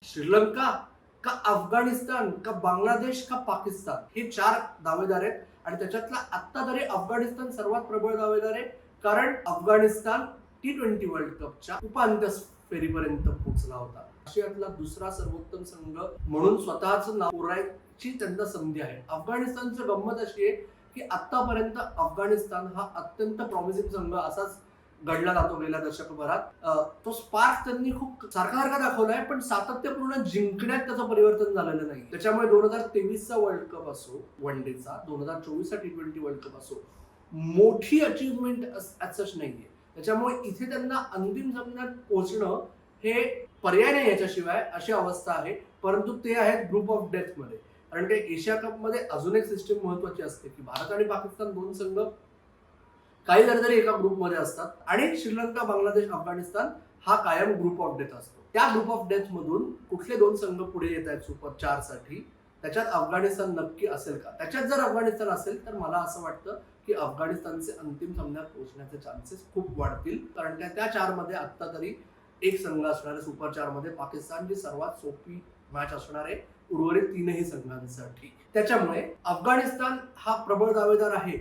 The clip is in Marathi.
श्रीलंका का अफगाणिस्तान का बांगलादेश का पाकिस्तान हे 4 दावेदार आहेत आणि त्याच्यातला आत्ता तरी अफगाणिस्तान सर्वात प्रबळ दावेदार आहे. कारण अफगाणिस्तान T20 वर्ल्ड कपच्या उपांत्य फेरीपर्यंत पोहोचला होता. आशियातला दुसरा सर्वोत्तम संघ म्हणून स्वतःचं नाव कोरायची त्यांना संधी आहे. अफगाणिस्तानची गंमत अशी आहे की आतापर्यंत अफगाणिस्तान हा अत्यंत प्रॉमिसिंग संघ असाच घडला जातो गेल्या दशकभरात. तो स्पार्क त्यांनी खूप सारखा दाखवलाय, पण सातत्यपूर्ण जिंकण्यात त्याचं परिवर्तन झालेलं नाही. त्याच्यामुळे 2023चा वर्ल्ड कप असो वन डेचा, 2024चा T20 वर्ल्ड कप असो, मोठी अचीवमेंट सच नाहीये. त्याच्यामुळे इथे त्यांना अंतिम सामन्यात पोहोचणं हे पर्याय नाही याच्याशिवाय, अशी अवस्था आहे. परंतु ते आहेत ग्रुप ऑफ डेथ मध्ये. कारण ते एशिया कप मध्ये अजून एक सिस्टीम महत्वाची असते की भारत आणि पाकिस्तान दोन संघ काही तरी एका ग्रुपमध्ये असतात आणि श्रीलंका, बांगलादेश, अफगाणिस्तान हा कायम ग्रुप ऑफ डेथ असतो. त्या ग्रुप ऑफ डेथ मधून कुठले दोन संघ पुढे येत आहेत सुपर 4 साठी, त्याच्यात अफगाणिस्तान नक्की असेल का? त्याच्यात जर अफगाणिस्तान असेल तर मला असं वाटतं की अफगाणिस्तानचे अंतिम सामन्यात पोहोचण्याचे चान्सेस खूप वाढतील. कारण त्या 4 मध्ये आत्ता तरी एक संघ असणार आहे सुपर 4 मध्ये पाकिस्तान, जी सर्वात सोपी मॅच असणार आहे उर्वरित 3ही संघांसाठी. त्याच्यामुळे अफगाणिस्तान हा प्रबळ दावेदार आहे.